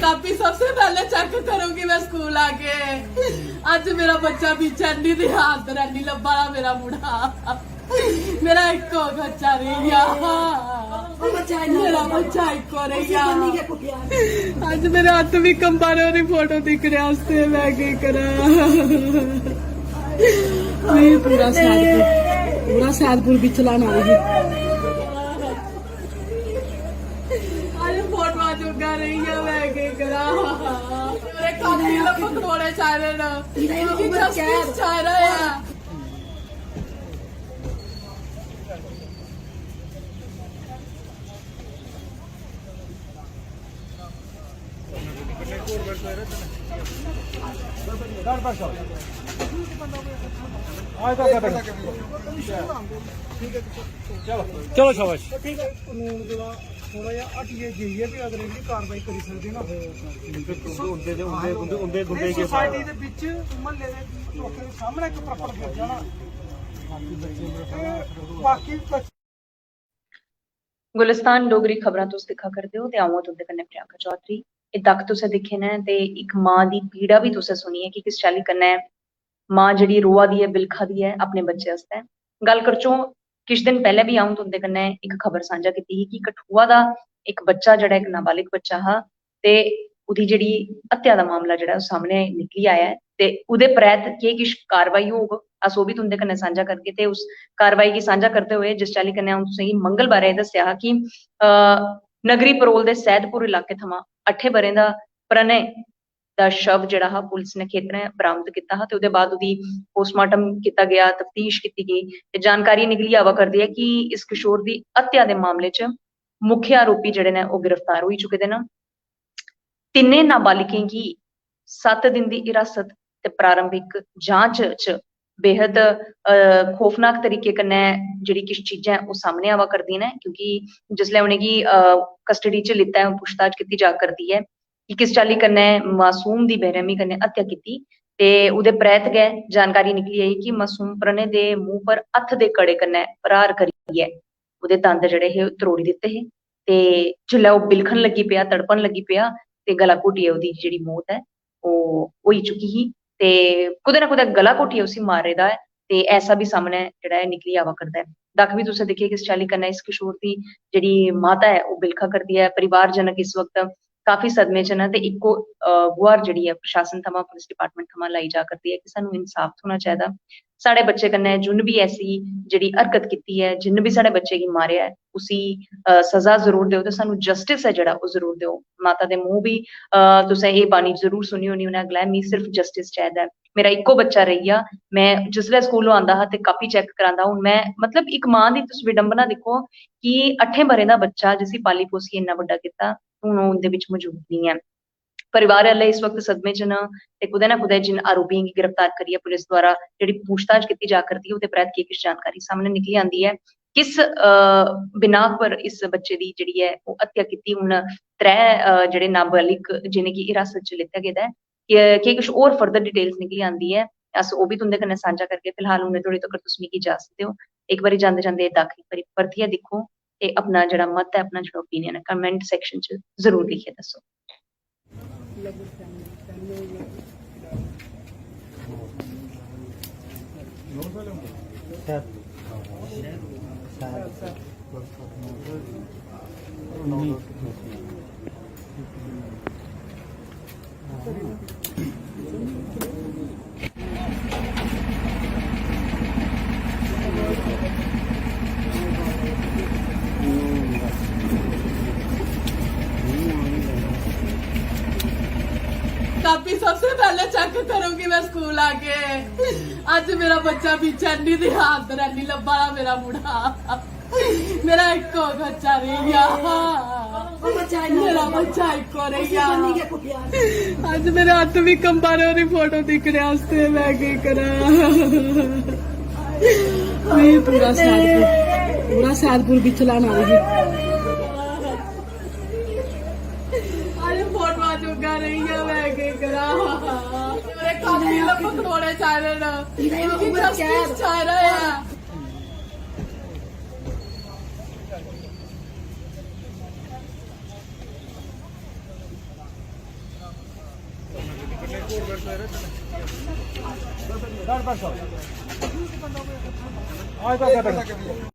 Copy सबसे पहले check करूंगी मैं स्कूल आके। आज मेरा बच्चा पीछे नहीं दी हाथ रैनी लब्बा मेरा मुंडा मेरा एक बच्चा रह गया। मेरा बच्चा एक रह गया। आज मेरे हाथ भी कंबा रही फोटो दिख रहा मैं की करा। पूरा सैदपुर भी चलाना फोटो चुका रही है मैं की करा। मेरे काफी पकड़ोड़े चाह रहे चाह रहे हैं। चलो शाबाश। थोड़ा जिहा हटिए जाइए भी अगर इहदी कार्रवाई करी सकदे ना सोसाइटी दे विच महल्ले दे लोकें दे सामने इक प्रॉपर गिर जाना बाकी गुलिस्तान डोगरी खबरां तुस दिक्खा करदे हो ते आऊं तुंदे कन्नै प्रियंका चौधरी। एह् तक तुसें दिक्खे न ते इक मां दी पीड़ा भी तुसें सुनी है कि किस चाल्ली कन्नै मां जेह्ड़ी रोआ दी है बिलखा दी है अपने बच्चे आस्तै। गल करचो किश दिन पैह्ले भी आऊं तुंदे कन्नै इक खबर सांझा कीती ही कि कठुआ दा इक बच्चा जेह्ड़ा इक नाबालिग बच्चा हा ते उदी जेह्ड़ी हत्या दा मामला जेह्ड़ा सामने निकली आया है ते उदे परैंत केह् किश कारवाई होग अस ओह् भी तुंदे कन्नै सांझा करगे। ते उस कारवाई गी सांझा करदे होए जिस चाल्ली कन्नै अऊं तुसेंगी मंगलवारें एह् दस्सेआ हा कि नगरी परोल दे सैदपुर इलाके थमां 8 ब'रें दा प्रणय दा शव जेह्ड़ा हा पुलिस ने खेतरें बरामद कीता हा ते ओह्दे बाद ओह्दी पोस्टमार्टम कीता गया, तफ्तीश कीती गेई ते जानकारी निकली आवा करदी है कि इस किशोर दी हत्या दे मामले च मुख्य आरोपी जेह्ड़े ने ओह् गिरफ्तार होई चुके दे न। तिन्ने नाबालिगें गी 7 दिन दी हिरासत ते प्रारंभिक जांच च बेहद खौफनाक तरीके कन्नै जेह्ड़ी किश चीजां ओह् सामने आवा करदियां न क्योंकि जिसलै उ'नेंगी कस्टडी च लित्ता है पुछताछ कीती जा करदी है कि किस चाल्ली कन्नै मासूम दी बेरहमी कन्नै हत्या कीती ते ओह्दे परैंत गै जानकारी निकली आई कि मासूम प्रणय दे मूंह पर हत्थ दे कड़े कन्नै प्रहार करियै ओह्दे दंद जेह्ड़े हे त्रोड़ी दित्ते हे ते जिसलै ओह् बिलखन लगी पेआ तड़पन लगी पेआ ते गला घोटियै ओह्दी जेह्ड़ी मौत है ओह् होई चुकी ही ते कुदै ना कुदै गला घोटियै उसी मारे दा है ते ऐसा भी सामने जेह्ड़ा है निकली आवा करदा है। दक्ख भी तुसें दिक्खे किस चाल्ली कन्नै इस किशोर दी जेह्ड़ी माता है ओह् बिलखा करदी है। परिवारजनक इस वक्त काफी सदमे च न ते इक्को गुहार जेह्ड़ी है प्रशासन थमां पुलिस डिपार्टमेंट थमां लाई जा करदी है कि सानूं इंसाफ थ्होना चाहिदा। साढ़े बच्चे कन्नै जुन्न भी ऐसी जेह्ड़ी हरकत कीती है जिन्न भी साढ़े बच्चे गी मारेआ है उसी सजा जरूर देओ ते सानूं जस्टिस है जेह्ड़ा ओह् जरूर देओ। माता दे मूंह भी तुसें एह् बानी जरूर सुनी होनी उ'नें गलाया मिगी सिर्फ जस्टिस चाहिदा है। मेरा इक्को बच्चा रेही गेआ मैं जिसलै स्कूलों आंदा हा ते कापी चेक करांदा हून मैं मतलब इक मां दी तुस विडंबना दिक्खो कि 8 ब'रें दा बच्चा जिसी पाली पोसियै इन्ना बड्डा कीता हून ओह् उं'दे बिच मौजूद नहीं है। परिवार आह्ले इस वक्त सदमे च न ते कुदै ना कुदै जिन आरोपियें गी गिरफ्तार करियै पुलिस द्वारा जेह्ड़ी पूछताछ कीती जा करदी है ओह्दे परैंत केह् किश जानकारी सामने निकली आंदी है किस बिनाह पर इस बच्चे दी जेह्ड़ी है ओह् हत्या कीती। हून 3 जेह्ड़े नाबालिग जिनेंगी हिरासत च लित्ता गेदा है केह् किश होर फर्दर डिटेल्स निकली आंदी है अस ओह् भी तुंदे कन्नै सांझा करगे। फिलहाल हुणे धोड़ी तक्कर तुस मिगी इजाजत देओ इक बारी जांदे जांदे दक्ख इक बारी परतियै दिक्खो ते अपना जेह्ड़ा मत है अपना जेह्ड़ा ओपीनियन है कमेंट सेक्शन च जरूर लिखियै दस्सो। कापी सबसे पहले चेक करूंगी मैं स्कूल आके। आज मेरा बच्चा पीछे नहीं दी हाथ रैनी लब्बा मेरा मुंडा मेरा एक बच्चा रह गया। मेरा बच्चा एक हो रही आज मेरे हाथ भी कंबा रहे ओदी फोटो दिखने वास्ते मैं की करा पूरा सैदपुर भी चलाना रही आज फोटो चुका रही है मैं की करा मेरे काफी लोग पकड़ोने चाह रहे ना जस्टिस चाह रहे हैं आज